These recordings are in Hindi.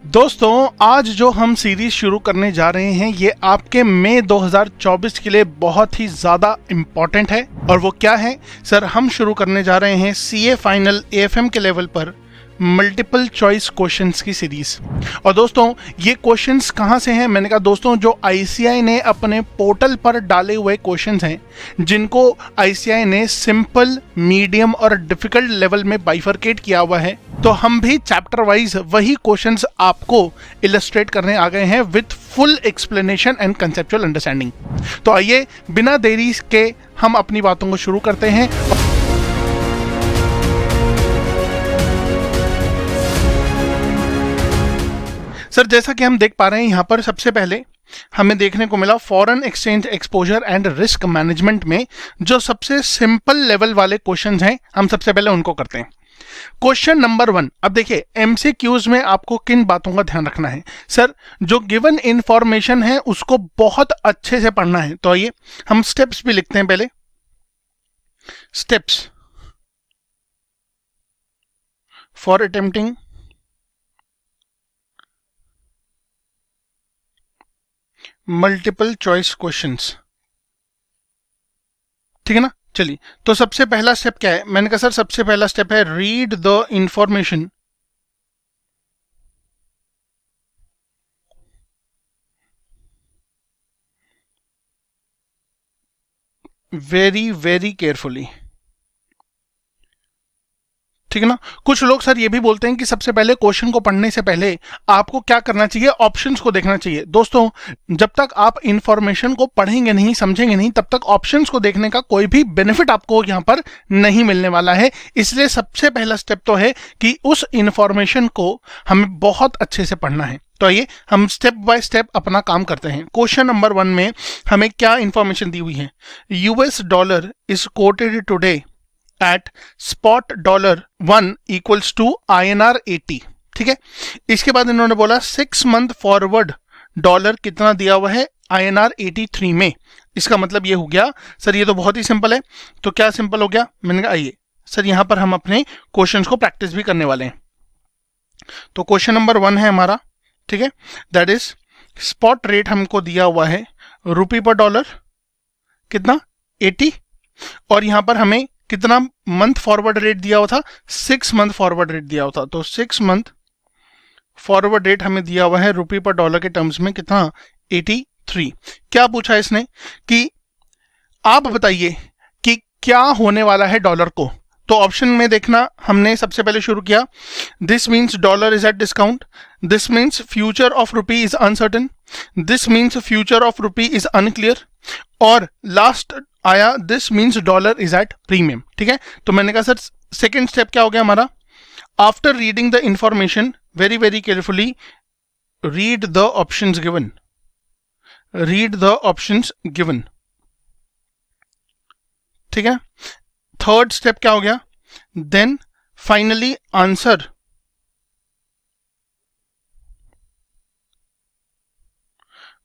दोस्तों, आज जो हम सीरीज शुरू करने जा रहे हैं ये आपके मई 2024 के लिए बहुत ही ज़्यादा इम्पॉर्टेंट है। और वो क्या है सर? हम शुरू करने जा रहे हैं सीए फाइनल एएफएम के लेवल पर मल्टीपल चॉइस क्वेश्चंस की सीरीज। और दोस्तों, ये क्वेश्चंस कहाँ से हैं? मैंने कहा दोस्तों, जो आईसीएआई ने अपने पोर्टल पर डाले हुए क्वेश्चंस हैं, जिनको आईसीएआई ने सिंपल, मीडियम और डिफिकल्ट लेवल में बाइफरकेट किया हुआ है। तो हम भी चैप्टर वाइज वही क्वेश्चंस आपको इलस्ट्रेट करने आ गए हैं with full explanation and conceptual understanding. तो आइए बिना देरी के हम अपनी बातों को शुरू करते हैं। सर, जैसा कि हम देख पा रहे हैं यहाँ पर सबसे पहले हमें देखने को मिला foreign exchange exposure and risk management में जो सबसे सिंपल लेवल वाले क्वेश्चंस हैं, हम सबसे पहले उनको करते हैं। Question number 1। अब देखिए, एमसीक्यूज में आपको किन बातों का ध्यान रखना है? सर, जो गिवन इंफॉर्मेशन है उसको बहुत अच्छे से पढ़ना है। तो आइए हम स्टेप्स भी लिखते हैं। पहले steps for attempting multiple choice questions. ठीक है ना? चलिए, तो सबसे पहला स्टेप क्या है? मैंने कहा सर सबसे पहला स्टेप है read the information very very carefully. ठीक है ना? कुछ लोग सर ये भी बोलते हैं कि सबसे पहले क्वेश्चन को पढ़ने से पहले आपको क्या करना चाहिए? ऑप्शंस को देखना चाहिए। दोस्तों, जब तक आप इंफॉर्मेशन को पढ़ेंगे नहीं, समझेंगे नहीं, तब तक ऑप्शंस को देखने का कोई भी बेनिफिट आपको यहां पर नहीं मिलने वाला है। इसलिए सबसे पहला स्टेप तो है कि उस इंफॉर्मेशन को हमें बहुत अच्छे से पढ़ना है। तो आइए हम स्टेप बाय स्टेप अपना काम करते हैं। क्वेश्चन नंबर 1 में हमें क्या इंफॉर्मेशन दी हुई है? US dollar is quoted today at spot $1 equals to INR 80। ठीक है, इसके बाद इन्होंने बोला 6 मंथ फॉरवर्ड डॉलर कितना दिया हुआ है? INR 83 में। इसका मतलब ये हो गया सर, ये तो बहुत ही सिंपल है। तो क्या सिंपल हो गया? मैंने कहा आइए सर, यहां पर हम अपने क्वेश्चंस को प्रैक्टिस भी करने वाले हैं। तो क्वेश्चन नंबर 1 है हमारा, ठीक है, दैट इज स्पॉट रेट हमको दिया हुआ है रुपये पर डॉलर कितना? 80। और यहां पर हमें कितना मंथ फॉरवर्ड रेट दिया हुआ था? 6 मंथ फॉरवर्ड रेट दिया हुआ था। तो 6 मंथ फॉरवर्ड रेट हमें दिया हुआ है रुपये पर डॉलर के टर्म्स में कितना? 83। क्या पूछा इसने कि आप बताइए कि क्या होने वाला है डॉलर को? तो ऑप्शन में देखना, हमने सबसे पहले शुरू किया, this means dollar is at discount, this means future of rupee is uncertain, this means future of rupee is unclear, और लास्ट आया this means dollar is at premium. ठीक है, तो मैंने कहा सर सेकेंड स्टेप क्या हो गया हमारा? After reading the information very very carefully read the options given, read the options given. ठीक है, थर्ड स्टेप क्या हो गया? Then finally answer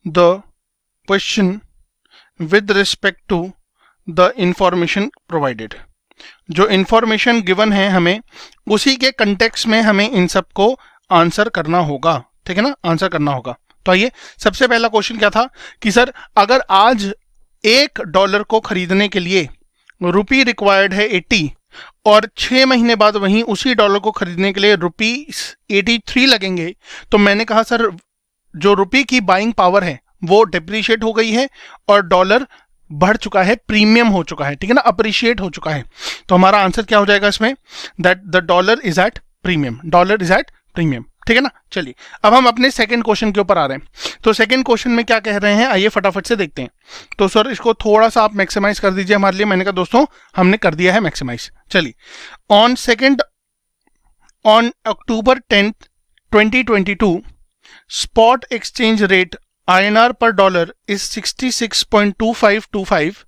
the question with respect to the information provided. जो इंफॉर्मेशन गिवन है हमें, उसी के कंटेक्स्ट में हमें इन सबको आंसर करना होगा। ठीक है ना? आंसर करना होगा। तो आइए, सबसे पहला क्वेश्चन क्या था कि सर अगर आज $1 को खरीदने के लिए रुपी रिक्वायर्ड है 80 और 6 महीने बाद वहीं उसी डॉलर को खरीदने के लिए ₹83 लगेंगे, तो मैंने कहा सर जो रुपी की बाइंग पावर है वो डिप्रिशिएट हो गई है और डॉलर बढ़ चुका है, प्रीमियम हो चुका है। ठीक है ना? अप्रिशिएट हो चुका है। तो हमारा आंसर क्या हो जाएगा इसमें? That the dollar is at premium, dollar is at premium. ठीक है ना? चलिए, अब हम अपने सेकंड क्वेश्चन के ऊपर आ रहे हैं। तो सेकंड क्वेश्चन में क्या कह रहे हैं, आइए फटाफट से देखते हैं। तो सर इसको थोड़ा सा आप मैक्सिमाइज कर दीजिए हमारे लिए। मैंने कहा दोस्तों हमने कर दिया है मैक्सिमाइज। चलिए, on October 10th 2022 spot exchange rate INR per dollar is 66.2525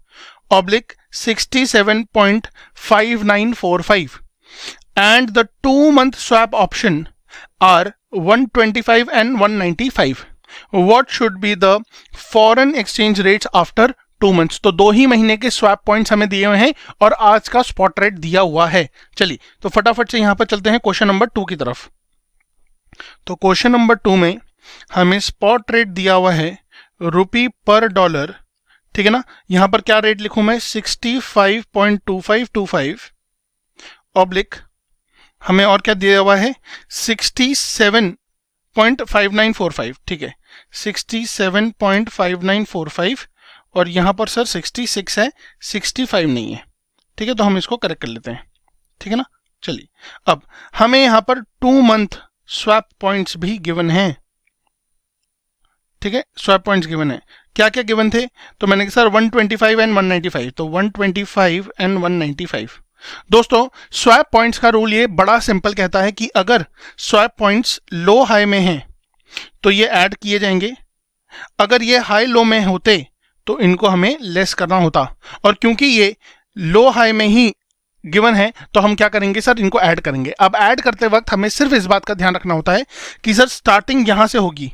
oblique 67.5945 and the 2-month swap option are 125 and 195. What should be the foreign exchange rates after 2 months? तो 2 ही महीने के स्वैप पॉइंट्स हमें दिए हुए हैं और आज का स्पॉट रेट दिया हुआ है। चलिए, तो फटाफट से यहां पर चलते हैं क्वेश्चन नंबर 2 की तरफ। तो क्वेश्चन नंबर 2 में हमें स्पॉट रेट दिया हुआ है रुपी पर डॉलर, ठीक है ना। यहां पर क्या रेट लिखूं मैं, 65.2525 ऑब्लिक हमें और क्या दिया हुआ है 67.5945, ठीक है 67.5945 और यहां पर सर 66 है, 65 नहीं है, ठीक है। तो हम इसको करेक्ट कर लेते हैं, ठीक है ना। चलिए अब हमें यहां पर 2 मंथ स्वैप पॉइंट्स भी गिवन हैं, ठीक है। स्वैप पॉइंट्स गिवन है, क्या क्या गिवन थे, तो मैंने कहा सर 125 एंड 195, तो 125 एंड 195। दोस्तों स्वैप पॉइंट्स का रूल ये बड़ा सिंपल कहता है कि अगर स्वैप पॉइंट्स लो हाई में हैं तो ये ऐड किए जाएंगे, अगर ये हाई लो में होते तो इनको हमें लेस करना होता, और क्योंकि ये लो हाई में ही गिवन है तो हम क्या करेंगे सर, इनको ऐड करेंगे। अब ऐड करते वक्त हमें सिर्फ इस बात का ध्यान रखना होता है कि सर स्टार्टिंग यहां से होगी,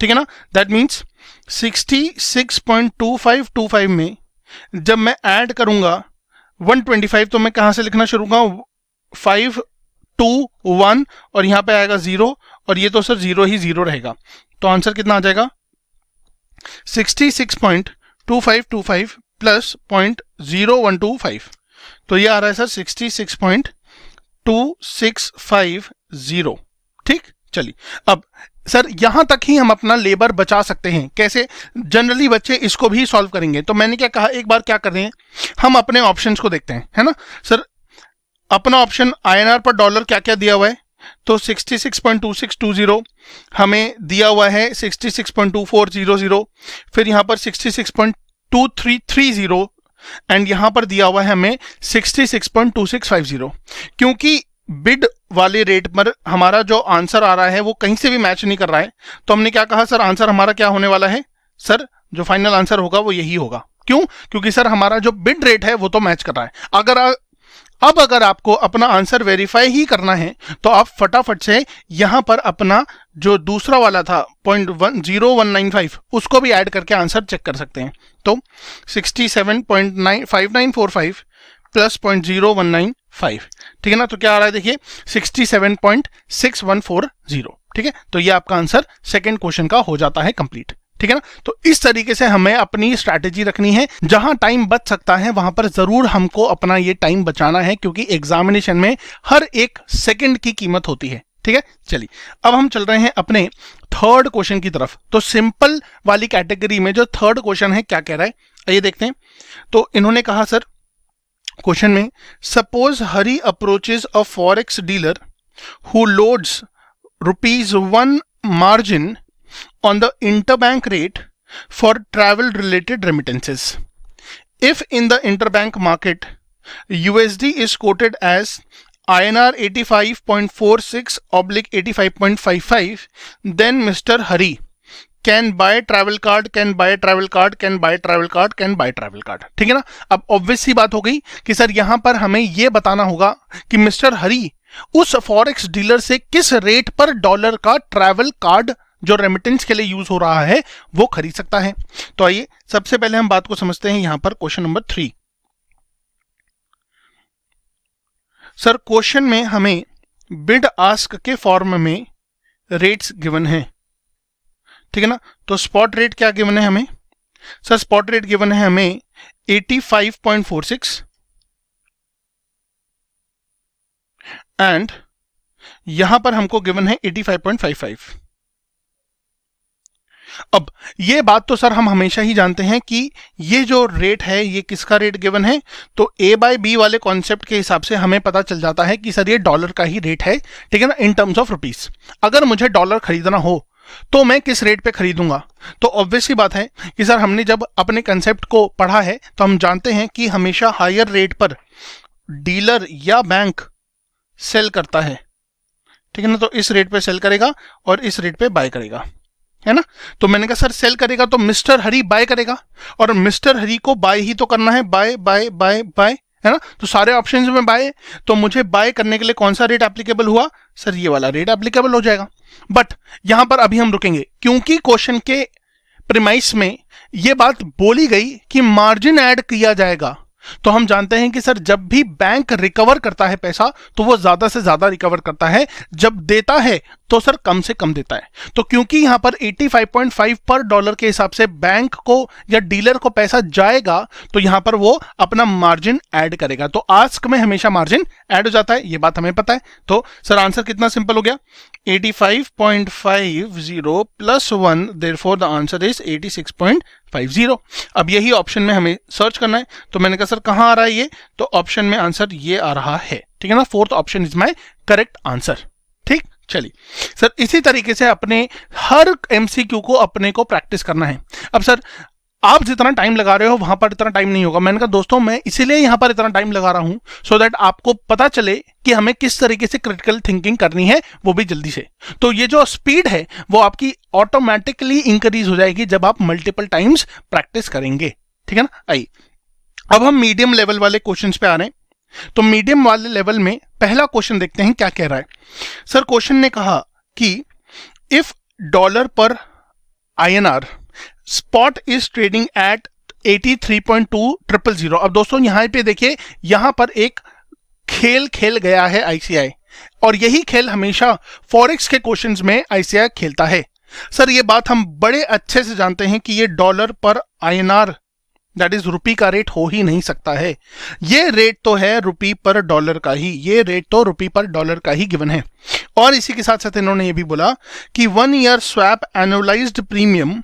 ठीक है ना। दैट मीन्स 66.2525 में जब मैं ऐड करूंगा 125 तो मैं कहां से लिखना शुरू करूंगा, 5 2 1 और यहां पे आएगा 0 और ये तो सर 0 ही 0 रहेगा, तो आंसर कितना आ जाएगा 66.2525 प्लस 0.0125, तो ये आ रहा है सर 66.2650, ठीक। चलिए अब सर यहां तक ही हम अपना लेबर बचा सकते हैं, कैसे, जनरली बच्चे इसको भी सॉल्व करेंगे। तो मैंने क्या कहा, एक बार क्या कर रहे हैं हम अपने ऑप्शंस को देखते हैं, है ना। सर अपना ऑप्शन INR पर डॉलर क्या क्या दिया हुआ है, तो 66.2620 हमें दिया हुआ है 66.2400, फिर यहां पर 66.2330 एंड यहां पर दिया हुआ है हमें 66.2650। क्योंकि बिड वाले रेट पर हमारा जो आंसर आ रहा है वो कहीं से भी मैच नहीं कर रहा है, तो हमने क्या कहा सर आंसर हमारा क्या होने वाला है, सर जो फाइनल आंसर होगा वो यही होगा। क्यों, क्योंकि सर हमारा जो बिड रेट है वो तो मैच कर रहा है। अगर आपको अपना आंसर वेरीफाई ही करना है तो आप फटाफट से यहां पर अपना जो दूसरा वाला था 0.0195 उसको भी ऐड करके आंसर चेक कर सकते हैं। तो 67.5945 प्लस 0.0195, ठीक है ना। तो क्या आ रहा है देखिए 67.6140, ठीक है। तो ये आपका आंसर सेकेंड क्वेश्चन का हो जाता है कंप्लीट, ठीक है ना। तो इस तरीके से हमें अपनी स्ट्रैटेजी रखनी है, जहां टाइम बच सकता है वहां पर जरूर हमको अपना ये टाइम बचाना है, क्योंकि एग्जामिनेशन में हर एक सेकंड की कीमत होती है, ठीक है। चलिए अब हम चल रहे हैं अपने थर्ड क्वेश्चन की तरफ। तो सिंपल वाली कैटेगरी में जो थर्ड क्वेश्चन है क्या कह रहा है, आइए देखते हैं। तो इन्होंने कहा सर क्वेश्चन में, suppose Hari approaches a forex dealer who loads ₹1 margin on the interbank rate for travel related remittances. If in the interbank market USD is quoted as INR 85.46/85.55, then Mr. Hari can buy travel card, can buy travel card, can buy travel card, can buy travel card, ठीक है ना। अब ऑब्वियस सी बात हो गई कि सर यहां पर हमें यह बताना होगा कि मिस्टर हरी उस फॉरेक्स डीलर से किस रेट पर डॉलर का ट्रैवल कार्ड जो रेमिटेंस के लिए यूज हो रहा है वो खरीद सकता है। तो आइए सबसे पहले हम बात को समझते हैं यहां पर क्वेश्चन नंबर 3। सर क्वेश्चन में हमें बिड आस्क के फॉर्म में रेट्स गिवन है, ठीक है ना। तो स्पॉट रेट क्या गिवन है हमें, सर स्पॉट रेट गिवन है हमें 85.46 एंड यहां पर हमको गिवन है 85.55। अब ये बात तो सर हम हमेशा ही जानते हैं कि ये जो रेट है ये किसका रेट गिवन है, तो A/B वाले कॉन्सेप्ट के हिसाब से हमें पता चल जाता है कि सर ये डॉलर का ही रेट है, ठीक है ना, इन टर्म्स ऑफ रुपीस। अगर मुझे डॉलर खरीदना हो तो मैं किस रेट पे खरीदूंगा, तो ऑब्वियस ही बात है कि सर हमने जब अपने कंसेप्ट को पढ़ा है तो हम जानते हैं कि हमेशा हायर रेट पर डीलर या बैंक सेल करता है, ठीक है ना। तो इस रेट पे सेल करेगा और इस रेट पे बाय करेगा, है ना। तो मैंने कहा सर सेल करेगा तो मिस्टर हरी बाय करेगा, और मिस्टर हरी को बाय ही तो करना है, बाय बाय बाय बाय, है ना। तो सारे ऑप्शंस में बाय, तो मुझे बाय करने के लिए कौन सा रेट एप्लीकेबल हुआ, सर ये वाला रेट एप्लीकेबल हो जाएगा। बट यहां पर अभी हम रुकेंगे, क्योंकि क्वेश्चन के प्रीमाइस में ये बात बोली गई कि मार्जिन ऐड किया जाएगा, तो हम जानते हैं कि सर जब भी बैंक रिकवर करता है पैसा तो वो ज्यादा से ज्यादा रिकवर करता है, जब देता है तो सर कम से कम देता है। तो क्योंकि यहां पर 85.5 पर डॉलर के हिसाब से बैंक को या डीलर को पैसा जाएगा, तो यहां पर वो अपना मार्जिन ऐड करेगा। तो आस्क में हमेशा मार्जिन ऐड हो जाता है, ये बात हमें पता है। तो सर आंसर कितना सिंपल हो गया, 85.50 plus 1, therefore the answer is 86.50। अब यही ऑप्शन में हमें सर्च करना है, तो मैंने कहा सर कहां आ रहा है ये, तो ऑप्शन में आंसर ये आ रहा है, ठीक है ना। Fourth option is my correct answer. ठीक, चलिए सर इसी तरीके से अपने हर एमसीक्यू को अपने को प्रैक्टिस करना है। अब सर आप जितना टाइम लगा रहे हो वहां पर इतना टाइम नहीं होगा। मैंने कहा दोस्तों मैं इसीलिए यहां पर इतना टाइम लगा रहा हूं सो दैट आपको पता चले कि हमें किस तरीके से क्रिटिकल थिंकिंग करनी है, वो भी जल्दी से। तो ये जो स्पीड है वो आपकी ऑटोमेटिकली इंक्रीज हो जाएगी जब आप मल्टीपल टाइम्स प्रैक्टिस करेंगे, ठीक है ना। आइए अब हम मीडियम लेवल वाले क्वेश्चन पे आ रहे हैं। तो मीडियम वाले लेवल में पहला क्वेश्चन देखते हैं क्या कह रहा है। सर क्वेश्चन ने कहा कि इफ डॉलर पर INR spot is trading eight 83.2000। अब दोस्तों यहां पे देखिए, यहां पर एक खेल खेल गया है ICI, और यही खेल हमेशा फॉरेक्स के क्वेश्चंस में ICI खेलता है। सर ये बात हम बड़े अच्छे से जानते हैं कि ये डॉलर पर INR दैट इज रुपी का रेट हो ही नहीं सकता है। ये रेट तो है रुपी पर डॉलर का ही, ये रेट तो रुपी पर डॉलर का ही गिवन है। और इसी के साथ साथ इन्होंने ये भी बोला कि 1 year swap annualized premium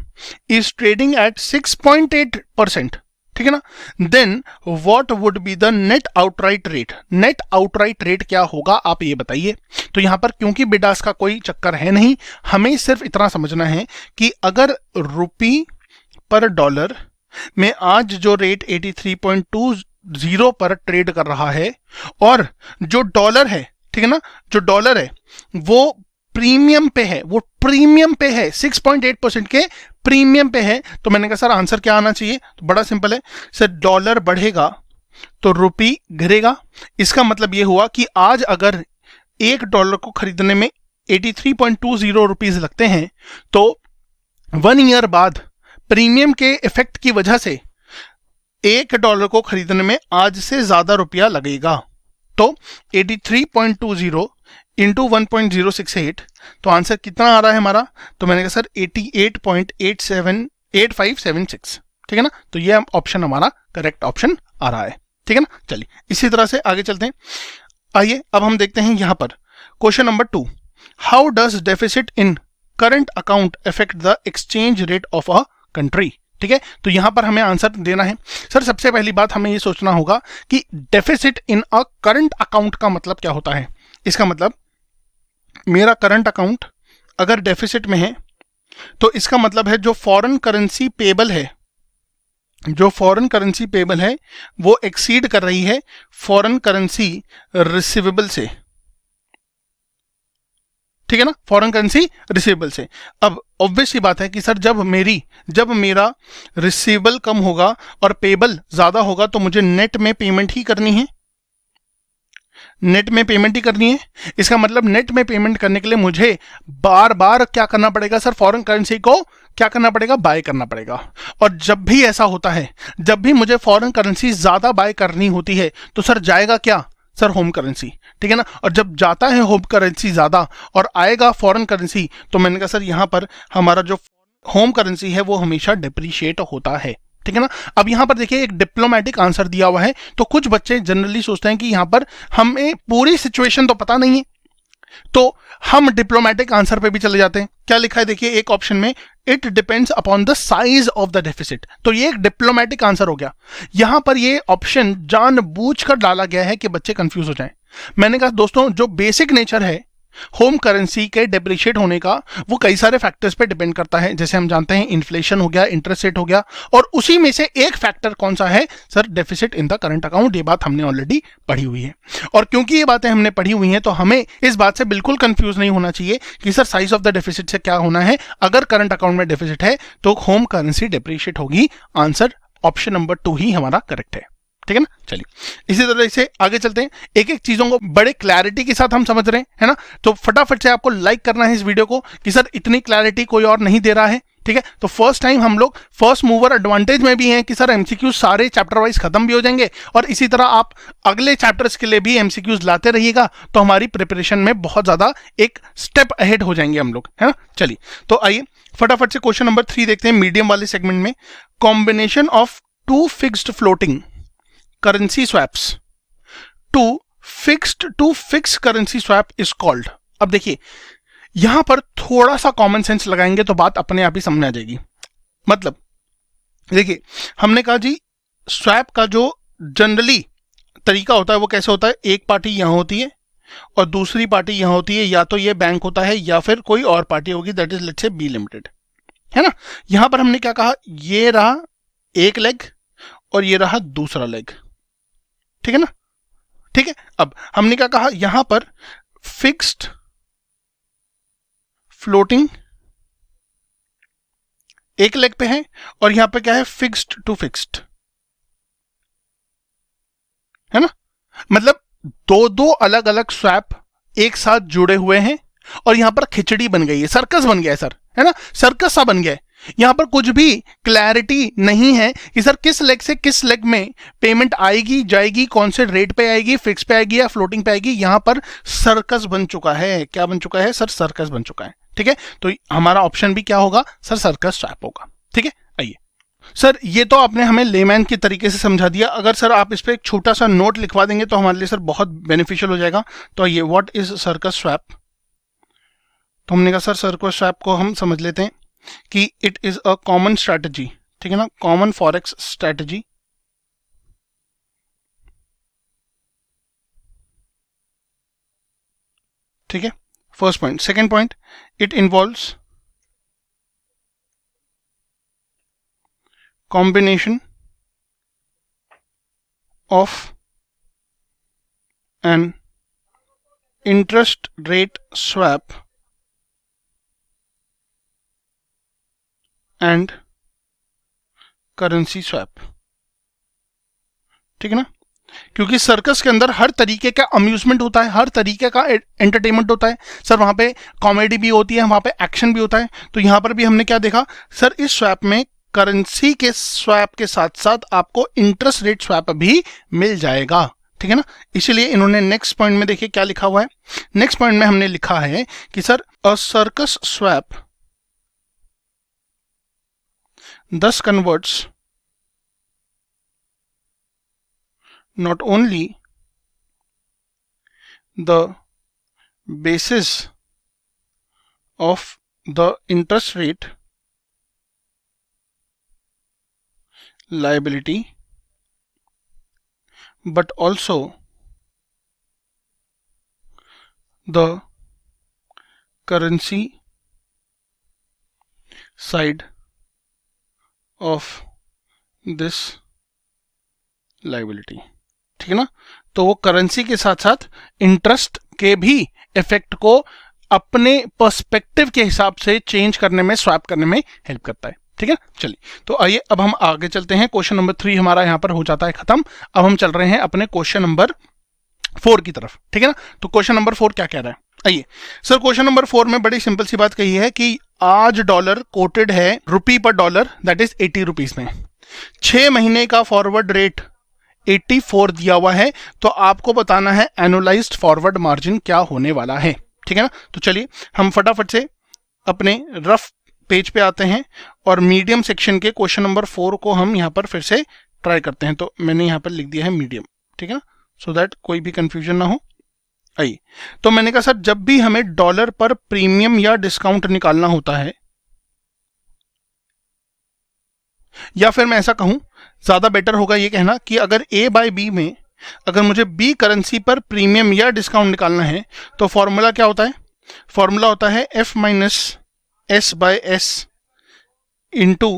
is trading at 6.8%, ठीक है ना। Then what would be the net outright rate. Net outright rate क्या होगा आप ये बताइए। तो यहां पर क्योंकि बिडास का कोई चक्कर है नहीं, हमें सिर्फ इतना समझना है कि अगर रुपी पर डॉलर में आज जो रेट 83.20 पर ट्रेड कर रहा है, और जो डॉलर है, ठीक है ना, जो डॉलर है वो प्रीमियम पे है, वो प्रीमियम पे है, 6.8% के प्रीमियम पे है। तो मैंने कहा सर आंसर क्या आना चाहिए, तो बड़ा सिंपल है सर, डॉलर बढ़ेगा तो रुपी गिरेगा। इसका मतलब ये हुआ कि आज अगर $1 को खरीदने में 83.20 रुपीज लगते हैं, तो 1 ईयर बाद प्रीमियम के इफेक्ट की वजह से $1 को खरीदने में आज से ज्यादा रुपया लगेगा। तो 83.20 इंटू 1.068, तो आंसर कितना आ रहा है हमारा, तो मैंने कहा सर 88.8576, ठीक है ना। तो ये ऑप्शन हमारा करेक्ट ऑप्शन आ रहा है, ठीक है ना। चलिए इसी तरह से आगे चलते हैं। आइए अब हम देखते हैं यहां पर question number 2, how does deficit in current account affect the exchange rate of a country. ठीक है, तो यहां पर हमें आंसर देना है। सर सबसे पहली बात हमें यह सोचना होगा कि deficit in a current account का मतलब क्या होता है। इसका मतलब मेरा करंट अकाउंट अगर डेफिसिट में है तो इसका मतलब है जो फॉरेन करेंसी पेबल है, जो फॉरेन करेंसी पेबल है वो एक्सीड कर रही है फॉरेन करेंसी रिसीवेबल से, ठीक है ना, फॉरेन करेंसी रिसीवेबल से। अब ऑब्वियस सी बात है कि सर जब मेरा रिसीवेबल कम होगा और पेबल ज्यादा होगा तो मुझे नेट में पेमेंट ही करनी है, नेट में पेमेंट ही करनी है। इसका मतलब नेट में पेमेंट करने के लिए मुझे बार बार क्या करना पड़ेगा सर, फॉरेन करेंसी को क्या करना पड़ेगा, बाय करना पड़ेगा। और जब भी ऐसा होता है, जब भी मुझे फॉरेन करेंसी ज्यादा बाय करनी होती है तो सर जाएगा क्या सर, होम करेंसी, ठीक है ना। और जब जाता है होम करेंसी ज्यादा और आएगा फॉरेन करेंसी, तो मैंने कहा सर यहां पर हमारा जो होम करेंसी है वो हमेशा डिप्रिशिएट होता है, ठीक है ना। अब यहां पर देखिए एक डिप्लोमेटिक आंसर दिया हुआ है, तो कुछ बच्चे जनरली सोचते हैं कि यहां पर हमें पूरी सिचुएशन तो पता नहीं है, तो हम डिप्लोमेटिक आंसर पे भी चले जाते हैं। क्या लिखा है देखिए एक ऑप्शन में, it depends upon the size of the deficit. तो ये एक डिप्लोमेटिक आंसर हो गया। यहां पर ये ऑप्शन जानबूझकर डाला गया है कि बच्चे कंफ्यूज हो जाएं। मैंने कहा दोस्तों जो बेसिक नेचर है होम करेंसी के डेप्रिशिएट होने का वो कई सारे फैक्टर्स पे डिपेंड करता है। जैसे हम जानते हैं इन्फ्लेशन हो गया, इंटरेस्ट रेट हो गया, और उसी में से एक फैक्टर कौन सा है sir, deficit in the current account. ये बात हमने ऑलरेडी पढ़ी हुई है, और क्योंकि ये बातें हमने पढ़ी हुई हैं तो हमें इस बात से बिल्कुल कंफ्यूज नहीं होना चाहिए कि sir size of the deficit से क्या होना है। अगर करंट अकाउंट में डेफिसिट है तो होम करेंसी डेप्रिशिएट होगी। आंसर ऑप्शन नंबर 2 ही हमारा करेक्ट है, ठीक है ना। चलिए इसी तरह से आगे चलते हैं। एक एक चीजों को बड़े क्लैरिटी के साथ हम समझ रहे हैं, है ना। तो फटाफट से आपको लाइक करना है इस वीडियो को कि सर इतनी क्लैरिटी कोई और नहीं दे रहा है, ठीक है, तो फर्स्ट टाइम हम लोग फर्स्ट मूवर एडवांटेज में भी हैं कि सर एमसीक्यूज सारे चैप्टर वाइज खत्म भी हो जाएंगे और इसी तरह आप अगले चैप्टर्स के लिए भी एमसीक्यूज लाते रहिएगा, तो हमारी प्रिपरेशन में बहुत ज्यादा एक स्टेप अहेड हो जाएंगे हम लोग, है ना। चलिए तो आइए फटाफट से क्वेश्चन नंबर 3 देखते हैं मीडियम वाले सेगमेंट में। Combination of two fixed floating currency swaps to fix currency swap is called. अब देखिए यहां पर थोड़ा सा कॉमन सेंस लगाएंगे तो बात अपने आप ही समझ आ जाएगी। मतलब देखिए हमने कहा जी स्वैप का जो जनरली तरीका होता है वो कैसे होता है, एक पार्टी यहां होती है और दूसरी पार्टी यहां होती है, या तो ये बैंक होता है या फिर कोई और पार्टी होगी, that is let's say be limited, है ना। यहां पर हमने क्या कहा, ये रहा एक लेग और ये रहा दूसरा लेग, ठीक है ना। ठीक है, अब हमने क्या कहा, यहां पर फिक्स्ड फ्लोटिंग एक लेग पे है और यहां पे क्या है, फिक्स्ड टू फिक्स्ड, है ना। मतलब दो दो अलग अलग स्वैप एक साथ जुड़े हुए हैं और यहां पर खिचड़ी बन गई है, सर्कस बन गया है सर, है ना, सर्कस सा बन गया है। यहां पर कुछ भी क्लैरिटी नहीं है कि सर किस लेग से किस लेग में पेमेंट आएगी जाएगी, कौन से रेट पे आएगी, फिक्स पे आएगी या फ्लोटिंग पे आएगी। यहां पर सर्कस बन चुका है। क्या बन चुका है सर, सर्कस बन चुका है। ठीक है, तो हमारा ऑप्शन भी क्या होगा सर, सर्कस स्वैप होगा। ठीक है, आइए सर ये तो आपने हमें लेमैन के तरीके से समझा दिया। अगर सर आप इस पर एक छोटा सा नोट लिखवा देंगे तो हमारे लिए सर बहुत बेनिफिशियल हो जाएगा। तो आइए, व्हाट इज सर्कस स्वैप। तो हमने कहा सर सर्कस स्वैप को हम समझ लेते हैं कि it is a common strategy, ठीक है ना, कॉमन फॉरेक्स स्ट्रैटेजी ठीक है, first point. Second point, it involves combination of an interest rate swap and currency swap, ठीक है ना। क्योंकि सर्कस के अंदर हर तरीके का अम्यूजमेंट होता है, हर तरीके का एंटरटेनमेंट होता है सर। वहां पे कॉमेडी भी होती है, वहां पे एक्शन भी होता है। तो यहां पर भी हमने क्या देखा सर, इस स्वैप में करेंसी के स्वैप के साथ साथ आपको इंटरेस्ट रेट स्वैप भी मिल जाएगा, ठीक है ना। इसीलिए इन्होंने नेक्स्ट पॉइंट में देखिए क्या लिखा हुआ है। नेक्स्ट पॉइंट में हमने लिखा है कि sir a circus swap thus converts not only the basis of the interest rate liability but also the currency side of this liability, ठीक है ना। तो वो करेंसी के साथ साथ इंटरेस्ट के भी इफेक्ट को अपने पर्सपेक्टिव के हिसाब से चेंज करने में, स्वैप करने में हेल्प करता है, ठीक है। चलिए तो आइए अब हम आगे चलते हैं। क्वेश्चन नंबर 3 हमारा यहां पर हो जाता है खत्म। अब हम चल रहे हैं अपने क्वेश्चन नंबर 4 की तरफ, ठीक है ना। तो क्वेश्चन नंबर 4 क्या कह रहा है, आइए सर। क्वेश्चन नंबर 4 में बड़ी सिंपल सी बात कही है कि आज डॉलर कोटेड है रुपी पर डॉलर, दैट इज 80 रुपीज में। 6 महीने का फॉरवर्ड रेट 84 दिया हुआ है, तो आपको बताना है एनुअलाइज्ड फॉरवर्ड मार्जिन क्या होने वाला है, ठीक है ना। तो चलिए हम फटाफट से अपने रफ पेज पे आते हैं और मीडियम सेक्शन के क्वेश्चन नंबर 4 को हम यहां पर फिर से ट्राई करते हैं। तो मैंने यहां पर लिख दिया है मीडियम, ठीक है ना, सो दैट कोई भी कंफ्यूजन ना हो। आइए, तो मैंने कहा सर जब भी हमें डॉलर पर प्रीमियम या डिस्काउंट निकालना होता है, या फिर मैं ऐसा कहूं, ज्यादा बेटर होगा ये कहना कि अगर ए बाय बी में अगर मुझे बी करेंसी पर प्रीमियम या डिस्काउंट निकालना है तो फॉर्मूला क्या होता है, फॉर्मूला होता है F minus S by S into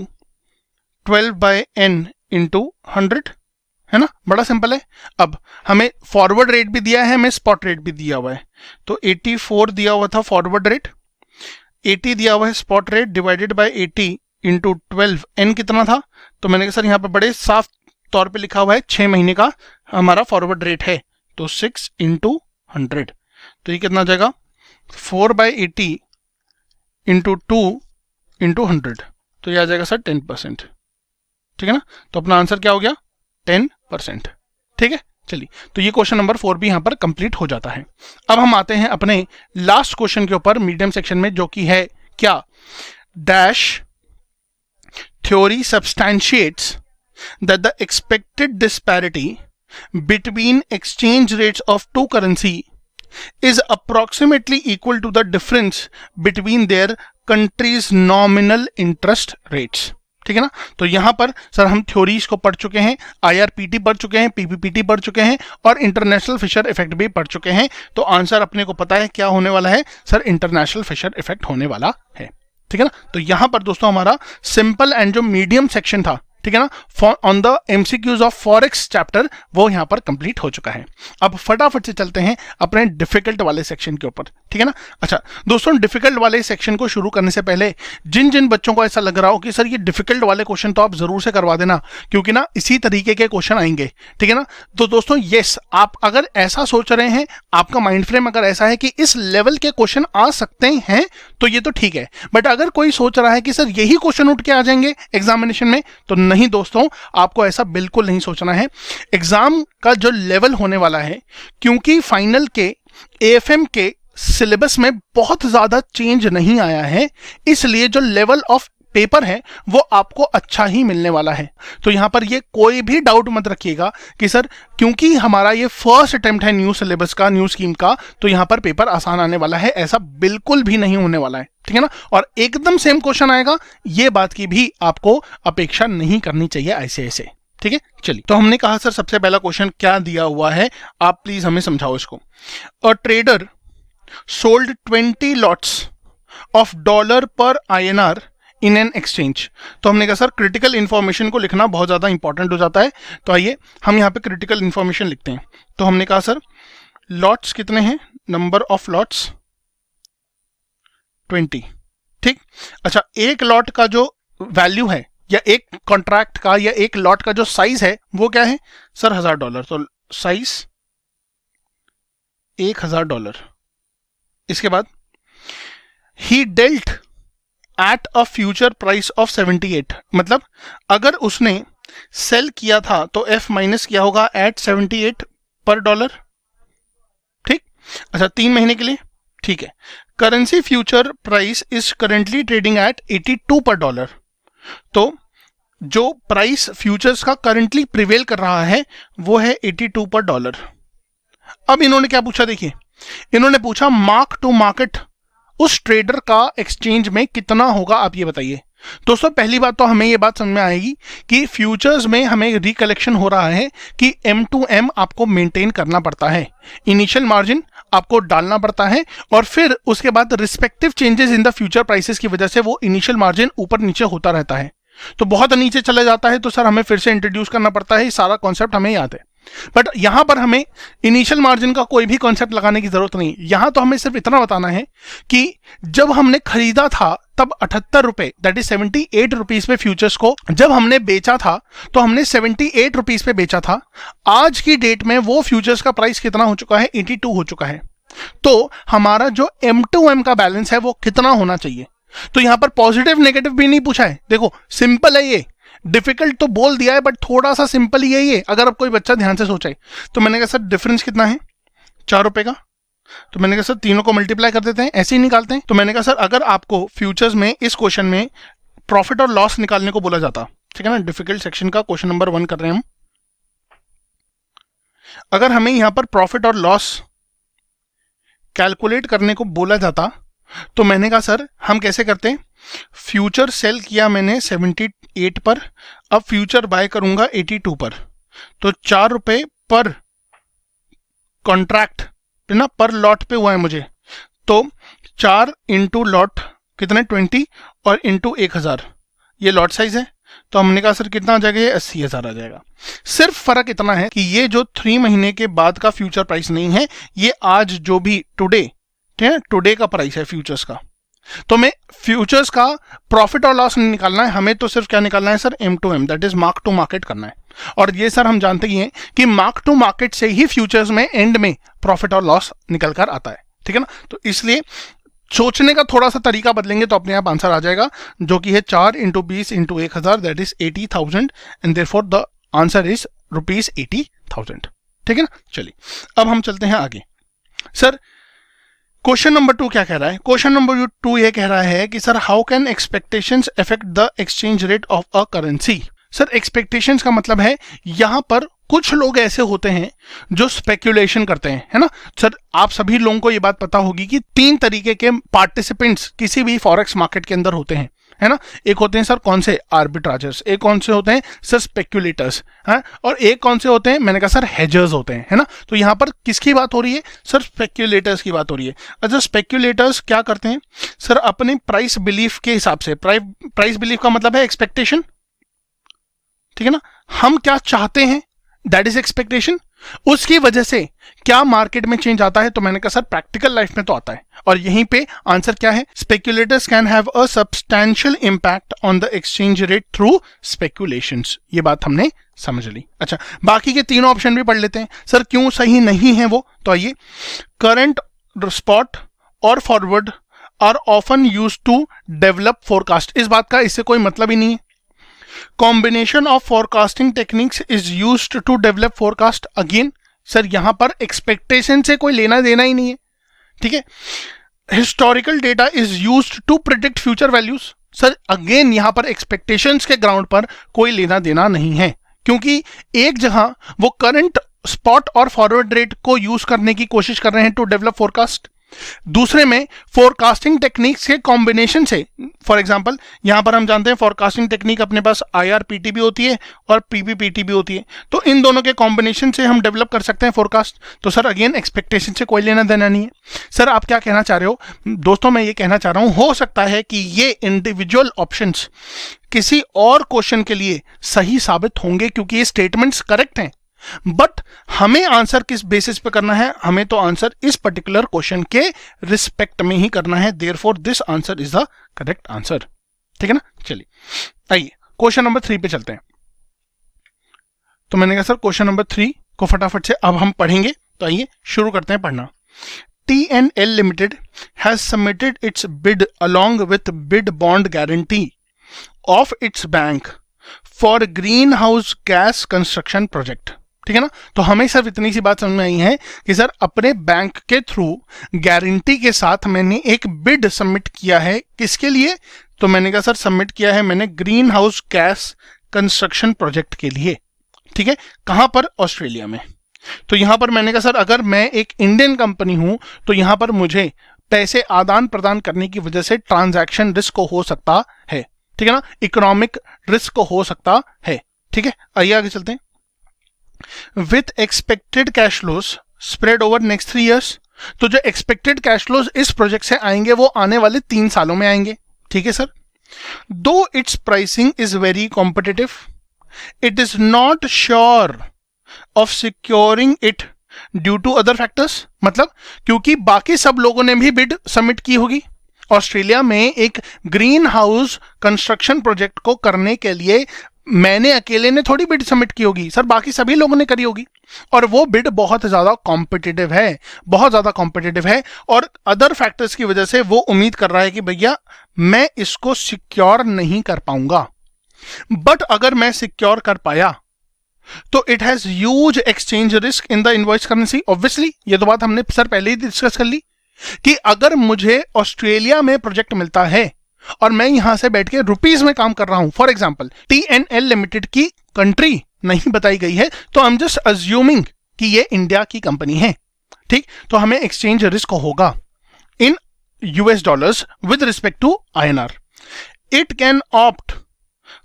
12 by N into 100, है ना, बड़ा सिंपल है। अब हमें फॉरवर्ड रेट भी दिया है, हमें स्पॉट रेट भी दिया हुआ है। तो 84 दिया हुआ था फॉरवर्ड रेट, 80 दिया हुआ है spot rate, divided by 80 into 12, N कितना था। तो मैंने कहा सर यहाँ पे बड़े साफ तौर पे लिखा हुआ है 6 महीने का हमारा फॉरवर्ड रेट है, तो 6 इंटू 100, तो ये कितना आ जाएगा 4 बाय 80 इंटू 2 इंटू 100, तो ये आ जाएगा सर 10%, ठीक है ना। तो अपना आंसर क्या हो गया 10%, ठीक है। चलिए, तो ये क्वेश्चन नंबर 4 भी यहां पर कंप्लीट हो जाता है। अब हम आते हैं अपने लास्ट क्वेश्चन के ऊपर मीडियम सेक्शन में, जो कि है क्या, dash theory substantiates that the expected disparity between exchange rates of two currency is approximately equal to the difference between their countries' nominal interest rates, ठीक है ना। तो यहां पर सर हम थ्योरीज को पढ़ चुके हैं, IRPT पढ़ चुके हैं, PPPT पढ़ चुके हैं और इंटरनेशनल फिशर इफेक्ट भी पढ़ चुके हैं। तो आंसर अपने को पता है क्या होने वाला है सर, इंटरनेशनल फिशर इफेक्ट होने वाला है, ठीक है ना। तो यहां पर दोस्तों हमारा सिंपल एंड जो मीडियम सेक्शन था, ठीक है ना, on the MCQs of forex chapter, वो यहां पर कंप्लीट हो चुका है। अब फटाफट से चलते हैं अपने डिफिकल्ट वाले सेक्शन के ऊपर, ठीक है ना। अच्छा दोस्तों, डिफिकल्ट वाले सेक्शन को शुरू करने से पहले जिन जिन बच्चों को ऐसा लग रहा हो कि सर ये डिफिकल्ट वाले क्वेश्चन तो आप जरूर से करवा देना, क्योंकि ना इसी तरीके के क्वेश्चन आएंगे, ठीक है ना। तो दोस्तों यस, आप अगर ऐसा सोच रहे हैं, आपका माइंड फ्रेम अगर ऐसा है कि इस लेवल के क्वेश्चन आ सकते हैं, तो ये तो ठीक है। बट अगर कोई सोच रहा है कि सर यही क्वेश्चन उठ के आ जाएंगे एग्जामिनेशन में, तो नहीं दोस्तों, आपको ऐसा बिल्कुल नहीं सोचना है। एग्जाम का जो लेवल होने वाला है, क्योंकि फाइनल के AFM के सिलेबस में बहुत ज्यादा चेंज नहीं आया है, इसलिए जो लेवल ऑफ पेपर है वो आपको अच्छा ही मिलने वाला है। तो यहां पर ये कोई भी डाउट मत रखिएगा कि सर क्योंकि हमारा ये फर्स्ट अटेम्प्ट है न्यू सिलेबस का, न्यू स्कीम का, तो यहां पर पेपर आसान आने वाला है, ऐसा बिल्कुल भी नहीं होने वाला है, ठीक है ना। और एकदम सेम क्वेश्चन आएगा, ये बात की भी आपको अपेक्षा नहीं करनी चाहिए ऐसे ऐसे, ठीक है। चलिए, तो हमने कहा सर सबसे पहला क्वेश्चन क्या दिया हुआ है, आप प्लीज हमें समझाओ इसको। A trader sold 20 lots of dollar पर INR इन एन एक्सचेंज। तो हमने कहा सर क्रिटिकल इंफॉर्मेशन को लिखना बहुत ज्यादा इंपॉर्टेंट हो जाता है, तो आइए हम यहाँ पे क्रिटिकल इंफॉर्मेशन लिखते हैं। तो हमने कहा सर लॉट्स कितने हैं, नंबर ऑफ लॉट्स 20, ठीक। अच्छा, एक लॉट का जो वैल्यू है, या एक कॉन्ट्रैक्ट का या एक लॉट का जो साइज है, वो क्या है सर $1000। तो साइज $1000। इसके बाद ही dealt at a future price of 78, मतलब अगर उसने सेल किया था तो F माइनस किया होगा एट 78 पर डॉलर, ठीक। अच्छा, 3 महीने के लिए, ठीक है। Currency future price is currently trading at 82 पर डॉलर। तो जो प्राइस फ्यूचर्स का करंटली प्रिवेल कर रहा है वो है 82 पर डॉलर। अब इन्होंने क्या पूछा, देखिए इन्होंने पूछा मार्क टू मार्केट उस ट्रेडर का एक्सचेंज में कितना होगा, आप ये बताइए। दोस्तों पहली बात तो हमें ये बात समझ में आएगी कि फ्यूचर्स में हमें रिकलेक्शन हो रहा है कि M2M आपको मेंटेन करना पड़ता है, इनिशियल मार्जिन आपको डालना पड़ता है, और फिर उसके बाद respective changes in the future prices की वजह से वो इनिशियल मार्जिन ऊपर नीचे होता रहता है। तो बहुत नीचे चला जाता है तो सर हमें फिर से इंट्रोड्यूस करना पड़ता है, सारा कॉन्सेप्ट हमें याद है। बट यहां पर हमें इनिशियल मार्जिन का कोई भी कॉन्सेप्ट लगाने की जरूरत नहीं, यहां तो हमें सिर्फ इतना बताना है कि जब हमने खरीदा था तब 78 रुपए, दैट इज 78 रुपीज पे फ्यूचर्स को जब हमने बेचा था तो हमने 78 रुपीज पे बेचा था। आज की डेट में वो फ्यूचर्स का प्राइस कितना हो चुका है, 82 हो चुका है। तो हमारा जो M2M का बैलेंस है वो कितना होना चाहिए। तो यहां पर पॉजिटिव नेगेटिव भी नहीं पूछा है, देखो सिंपल है ये, डिफिकल्ट तो बोल दिया है बट थोड़ा सा सिंपल ही है ये, अगर अब कोई बच्चा ध्यान से सोचे। तो मैंने कहा सर डिफरेंस कितना है, 4 रुपए का। तो मैंने कहा सर तीनों को मल्टीप्लाई कर देते हैं, ऐसे ही निकालते हैं। तो मैंने कहा सर अगर आपको फ्यूचर्स में इस क्वेश्चन में प्रॉफिट और लॉस निकालने को बोला जाता, ठीक है ना, डिफिकल्ट सेक्शन का क्वेश्चन नंबर 1 कर रहे हैं हम, अगर हमें यहां पर प्रॉफिट और लॉस कैलकुलेट करने को बोला जाता, तो मैंने कहा सर हम कैसे करते हैं, फ्यूचर सेल किया मैंने 78 पर, अब फ्यूचर बाय करूंगा 82 पर, तो 4 रुपए पर कॉन्ट्रैक्ट ना, पर लॉट पे हुआ है मुझे, तो 4 इंटू लॉट कितने 20 और इंटू 1000, ये लॉट साइज है। तो हमने कहा सर कितना आ जाएगा, ये 80,000 आ जाएगा। सिर्फ फर्क इतना है कि ये जो 3 महीने के बाद का फ्यूचर प्राइस नहीं है, ये आज जो भी टुडे, ठीक है, टुडे का प्राइस है फ्यूचर्स का। तो मैं फ्यूचर्स का प्रॉफिट और लॉस नहीं निकालना है, हमें तो सिर्फ क्या निकालना है sir, M2M, that is mark to market करना है। और ये सर हम जानते ही हैं कि मार्क टू मार्केट से ही फ्यूचर्स में एंड में प्रॉफिट और लॉस निकल कर आता है, ठीक है ना। तो इसलिए सोचने का थोड़ा सा तरीका बदलेंगे तो अपने आप आंसर आ जाएगा, जो कि है 4 × 20 × 1000, that is 80,000 and therefore the answer is ₹80,000। ठीक है ना। चलिए अब हम चलते हैं आगे। सर क्वेश्चन नंबर 2 क्या कह रहा है? क्वेश्चन नंबर 2 ये कह रहा है कि sir how can expectations affect the exchange rate of a currency. Sir expectations का मतलब है यहां पर कुछ लोग ऐसे होते हैं जो स्पेक्यूलेशन करते हैं, है ना। सर आप सभी लोगों को ये बात पता होगी कि 3 तरीके के पार्टिसिपेंट्स किसी भी फॉरेक्स मार्केट के अंदर होते हैं, है ना। एक होते हैं सर कौन से? आर्बिट्राजर्स। एक कौन से होते हैं? सर स्पेक्यूलेटर्स, हैं। और एक कौन से होते हैं? मैंने कहा सर हेजर्स होते हैं, है ना। तो यहां पर किसकी बात हो रही है? सर स्पेक्यूलेटर्स की बात हो रही है। अच्छा स्पेक्यूलेटर्स क्या करते हैं? सर अपने प्राइस बिलीफ के हिसाब से, प्राइस बिलीफ का मतलब है एक्सपेक्टेशन, ठीक है ना। हम क्या चाहते हैं, दैट इज एक्सपेक्टेशन। उसकी वजह से क्या मार्केट में चेंज आता है? तो मैंने कहा सर प्रैक्टिकल लाइफ में तो आता है। और यहीं पे आंसर क्या है? Speculators can have a substantial impact on the exchange rate through speculations. ये बात हमने समझ ली। अच्छा बाकी के 3 ऑप्शन भी पढ़ लेते हैं। सर क्यों सही नहीं है वो? तो आइए, करंट, स्पॉट और forward are often used to develop forecast. इस बात का इससे कोई मतलब ही नहीं है। Combination of forecasting techniques is used to develop forecast. Again sir यहां पर एक्सपेक्टेशन से कोई लेना देना ही नहीं है, ठीक है। Historical data is used to predict future values. Sir again यहां पर एक्सपेक्टेशंस के ग्राउंड पर कोई लेना देना नहीं है, क्योंकि एक जहां वो करंट, स्पॉट और फॉरवर्ड रेट को यूज करने की कोशिश कर रहे हैं टू डेवलप फोरकास्ट, दूसरे में फोरकास्टिंग टेक्निक्स के कॉम्बिनेशन से। फॉर एग्जांपल यहां पर हम जानते हैं फोरकास्टिंग टेक्निक अपने पास IRPT भी होती है और PPPT भी होती है, तो इन दोनों के कॉम्बिनेशन से हम डेवलप कर सकते हैं फोरकास्ट। तो सर अगेन एक्सपेक्टेशन से कोई लेना देना नहीं है। सर आप क्या कहना चाह रहे हो? दोस्तों मैं ये कहना चाह रहा हूं, हो सकता है कि ये इंडिविजुअल ऑप्शंस किसी और क्वेश्चन के लिए सही साबित होंगे क्योंकि ये स्टेटमेंट्स करेक्ट हैं, बट हमें आंसर किस बेसिस पे करना है? हमें तो आंसर इस पर्टिकुलर क्वेश्चन के रिस्पेक्ट में ही करना है। Therefore this answer is the correct answer, ठीक है ना। चलिए आइए क्वेश्चन नंबर 3 पे चलते हैं। तो मैंने कहा सर क्वेश्चन नंबर 3 को फटाफट से अब हम पढ़ेंगे, तो आइए शुरू करते हैं पढ़ना। TNL Limited has submitted its bid along with bid bond guarantee of its bank for greenhouse gas construction project। ठीक है ना। तो हमें सिर्फ इतनी सी बात समझ में आई है कि सर अपने बैंक के थ्रू गारंटी के साथ मैंने एक बिड सबमिट किया है। किसके लिए? तो मैंने कहा सर सबमिट किया है मैंने green house gas construction project के लिए, ठीक है। कहां पर? ऑस्ट्रेलिया में। तो यहां पर मैंने कहा सर अगर मैं एक इंडियन कंपनी हूं तो यहां पर मुझे पैसे आदान प्रदान करने की वजह से ट्रांजैक्शन रिस्क हो सकता है, ठीक है ना। इकोनॉमिक रिस्क हो सकता है, ठीक है। आइए आगे चलते हैं। With expected cash flows spread over next 3 years। तो जो एक्सपेक्टेड कैश फ्लोज इस प्रोजेक्ट से आएंगे वो आने वाले 3 सालों में आएंगे, ठीक है sir. Though its pricing is very competitive, it is not sure of securing it due to other factors. मतलब क्योंकि बाकी सब लोगों ने भी बिड सबमिट की होगी। ऑस्ट्रेलिया में एक ग्रीन हाउस कंस्ट्रक्शन प्रोजेक्ट को करने के लिए मैंने अकेले ने थोड़ी बिड सबमिट की होगी सर, बाकी सभी लोगों ने करी होगी। और वो बिड बहुत ज्यादा कॉम्पिटिटिव है, बहुत ज्यादा कॉम्पिटिटिव है। और अदर फैक्टर्स की वजह से वो उम्मीद कर रहा है कि भैया मैं इसको सिक्योर नहीं कर पाऊंगा, बट अगर मैं सिक्योर कर पाया तो it has huge exchange risk in the invoice currency. Obviously ये तो बात हमने सर पहले ही डिस्कस कर ली कि अगर मुझे ऑस्ट्रेलिया में प्रोजेक्ट मिलता है और मैं यहां से बैठ के रुपीज में काम कर रहा हूं, फॉर एग्जाम्पल TNL लिमिटेड की कंट्री नहीं बताई गई है, तो आई एम जस्ट अज्यूमिंग कि ये इंडिया की कंपनी है, ठीक। तो हमें एक्सचेंज रिस्क होगा in US dollars with respect to INR। It can opt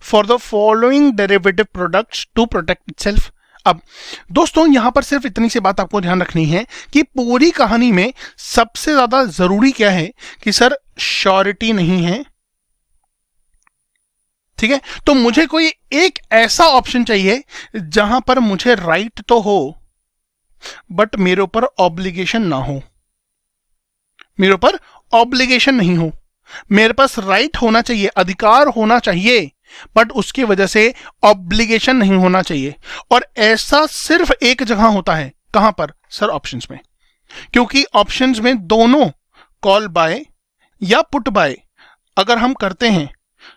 for the following derivative products to protect itself. अब दोस्तों यहां पर सिर्फ इतनी सी बात आपको ध्यान रखनी है कि पूरी कहानी में सबसे ज्यादा जरूरी क्या है कि सर श्योरिटी नहीं है, ठीक है। तो मुझे कोई एक ऐसा ऑप्शन चाहिए जहां पर मुझे राइट तो हो बट मेरे ऊपर ऑब्लिगेशन ना हो, मेरे ऊपर ऑब्लिगेशन नहीं हो। मेरे पास राइट होना चाहिए, अधिकार होना चाहिए, बट उसकी वजह से ऑब्लिगेशन नहीं होना चाहिए। और ऐसा सिर्फ एक जगह होता है, कहां पर? सर ऑप्शंस में। क्योंकि ऑप्शंस में दोनों कॉल बाय या पुट बाय अगर हम करते हैं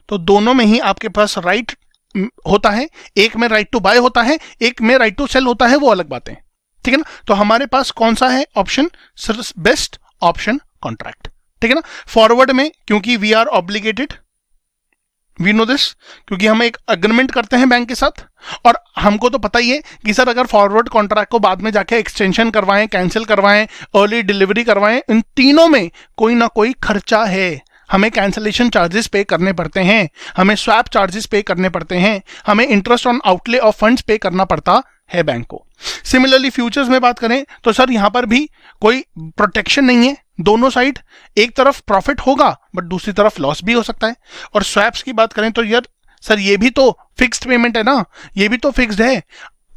तो दोनों में ही आपके पास राइट होता है, एक में राइट टू बाय होता है, एक में राइट टू सेल होता है, वो अलग बात है, ठीक है ना। तो हमारे पास कौन सा है ऑप्शन? बेस्ट ऑप्शन कॉन्ट्रैक्ट, ठीक है ना। फॉरवर्ड में क्योंकि we are obligated, we know this, क्योंकि हम एक एग्रीमेंट करते हैं बैंक के साथ, और हमको तो पता ही है कि सर अगर फॉरवर्ड कॉन्ट्रैक्ट को बाद में जाके एक्सटेंशन करवाएं, कैंसिल करवाएं, अर्ली डिलीवरी करवाएं, इन तीनों में कोई ना कोई खर्चा है। हमें कैंसिलेशन चार्जेस पे करने पड़ते हैं, हमें स्वैप चार्जेस पे करने पड़ते हैं, हमें interest on outlay of funds पे करना पड़ता है बैंक को। सिमिलरली फ्यूचर्स में बात करें तो सर यहां पर भी कोई प्रोटेक्शन नहीं है, दोनों साइड एक तरफ प्रॉफिट होगा बट दूसरी तरफ लॉस भी हो सकता है। और स्वैप्स की बात करें तो यार सर ये भी तो फिक्स्ड पेमेंट है ना, ये भी तो फिक्स्ड है,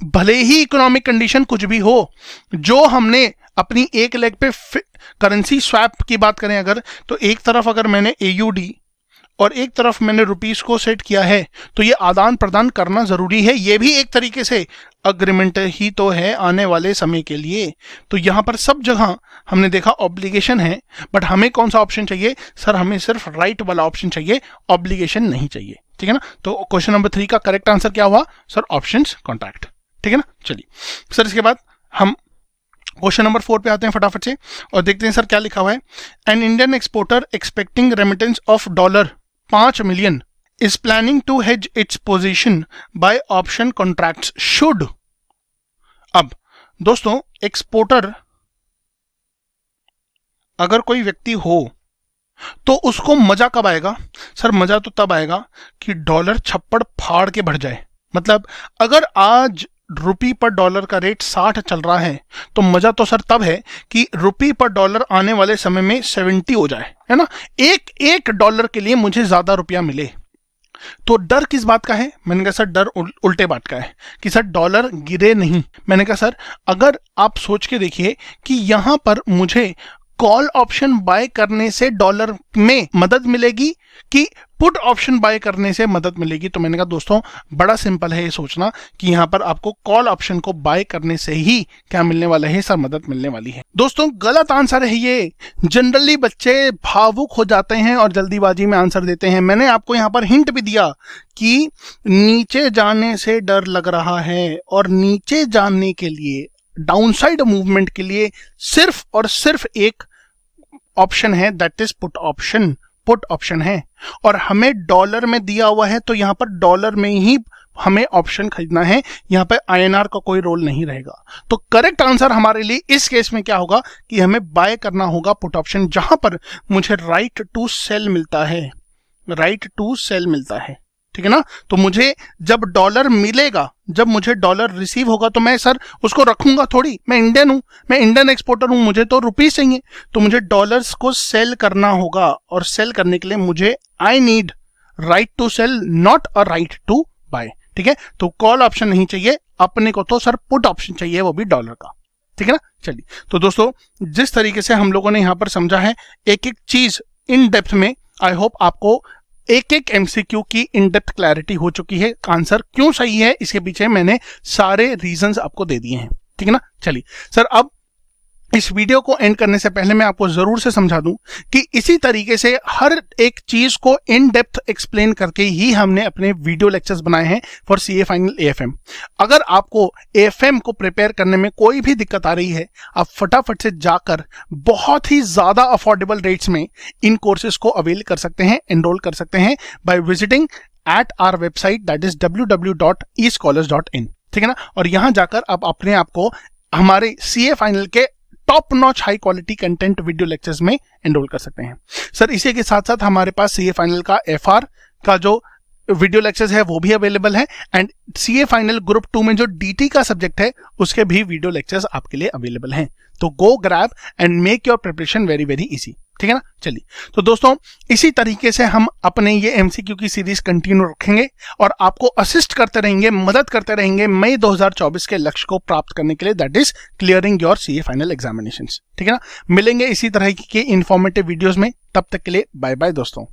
भले ही इकोनॉमिक कंडीशन कुछ भी हो। जो हमने अपनी एक लेग पे करेंसी स्वैप की बात करें अगर, तो एक तरफ अगर मैंने AUD और एक तरफ मैंने रुपीस को सेट किया है तो ये आदान प्रदान करना जरूरी है, ये भी एक तरीके से अग्रीमेंट ही तो है आने वाले समय के लिए। तो यहाँ पर सब जगह हमने देखा ऑब्लिगेशन है, बट हमें कौन सा ऑप्शन चाहिए? सर हमें सिर्फ राइट वाला ऑप्शन चाहिए, ऑब्लिगेशन नहीं चाहिए, ठीक है ना। तो क्वेश्चन नंबर 3 का करेक्ट आंसर क्या हुआ? सर ऑप्शंस कॉन्ट्रैक्ट, ठीक है ना। चलिए सर इसके बाद हम क्वेश्चन नंबर 4 पे आते हैं फटाफट से और देखते हैं सर क्या लिखा हुआ है। An Indian exporter expecting remittance of $5 million is planning to hedge its position by option contracts should। अब दोस्तों एक्सपोर्टर अगर कोई व्यक्ति हो तो उसको मजा कब आएगा? सर मजा तो तब आएगा कि डॉलर छप्पड़ फाड़ के बढ़ जाए। मतलब अगर आज रुपी पर डॉलर का रेट 60 चल रहा है तो मजा तो सर तब है कि रुपी पर डॉलर आने वाले समय में 70 हो जाए, है ना। एक डॉलर के लिए मुझे ज्यादा रुपया मिले। तो डर किस बात का है? मैंने कहा सर डर उल्टे बात का है कि सर डॉलर गिरे नहीं। मैंने कहा सर अगर आप सोच के देखिए कि यहां पर मुझे कॉल ऑप्शन बाय करने से डॉलर में मदद मिलेगी कि पुट ऑप्शन बाय करने से मदद मिलेगी, तो मैंने कहा दोस्तों बड़ा सिंपल है ये सोचना कि यहां पर आपको कॉल ऑप्शन को बाय करने से ही क्या मिलने वाला है? सर मदद मिलने वाली है। दोस्तों गलत आंसर है ये। जनरली बच्चे भावुक हो जाते हैं और जल्दीबाजी में आंसर देते हैं। मैंने आपको यहां पर हिंट भी दिया कि नीचे जाने से डर लग रहा है और नीचे जाने के लिए, डाउनसाइड मूवमेंट के लिए सिर्फ और सिर्फ एक ऑप्शन है, that is put option. Put option है और हमें डॉलर में दिया हुआ है तो यहां पर डॉलर में ही हमें ऑप्शन खरीदना है, यहां पर INR का कोई रोल नहीं रहेगा। तो करेक्ट आंसर हमारे लिए इस केस में क्या होगा कि हमें बाय करना होगा पुट ऑप्शन, जहां पर मुझे राइट टू सेल मिलता है, राइट टू सेल मिलता है, ठीक है ना। तो मुझे जब डॉलर मिलेगा, जब मुझे डॉलर रिसीव होगा तो मैं सर उसको रखूंगा थोड़ी, मैं इंडियन हूं, मैं इंडियन एक्सपोर्टर हूं, मुझे तो रुपीस चाहिए, तो मुझे डॉलर्स को सेल करना होगा और सेल करने के लिए मुझे I need right to sell, not a right to buy, ठीक है। तो कॉल ऑप्शन नहीं चाहिए अपने को, तो सर पुट ऑप्शन चाहिए, वो भी डॉलर का, ठीक है ना। चलिए तो दोस्तों जिस तरीके से हम लोगों ने यहां पर समझा है एक एक चीज इन डेप्थ में, आई होप आपको एक एक MCQ की इन डेप्थ क्लैरिटी हो चुकी है। आंसर क्यों सही है इसके पीछे मैंने सारे रीजंस आपको दे दिए हैं, ठीक है ना। चलिए सर अब इस वीडियो को एंड करने से पहले मैं आपको जरूर से समझा दूं कि इसी तरीके से हर एक चीज को इन डेप्थ एक्सप्लेन करके ही हमने अपने वीडियो लेक्चर्स बनाए हैं फॉर CA फाइनल AFM। अगर आपको AFM को प्रिपेयर करने में कोई भी दिक्कत आ रही है, आप फटाफट से जाकर बहुत ही ज्यादा अफोर्डेबल रेट्स में इन कोर्सेज को अवेल कर सकते हैं, एनरोल कर सकते हैं by visiting at our website that is www.escholars.in, ठीक है ना। और यहां जाकर आप अपने आप को हमारे CA फाइनल के top notch high quality content video lectures में एनरोल कर सकते हैं। सर इसी के साथ साथ हमारे पास CA फाइनल का FR का जो वीडियो लेक्चर्स है वो भी अवेलेबल है एंड CA फाइनल ग्रुप 2 में जो DT का सब्जेक्ट है उसके भी वीडियो लेक्चर्स आपके लिए अवेलेबल हैं। तो गो grab and make your preparation very very easy, ठीक है ना। चलिए तो दोस्तों इसी तरीके से हम अपने ये MCQ की सीरीज कंटिन्यू रखेंगे और आपको असिस्ट करते रहेंगे, मदद करते रहेंगे मई 2024 के लक्ष्य को प्राप्त करने के लिए, that is clearing your CA final examinations, ठीक है ना। मिलेंगे इसी तरह के इंफॉर्मेटिव वीडियोस में, तब तक के लिए बाय बाय दोस्तों।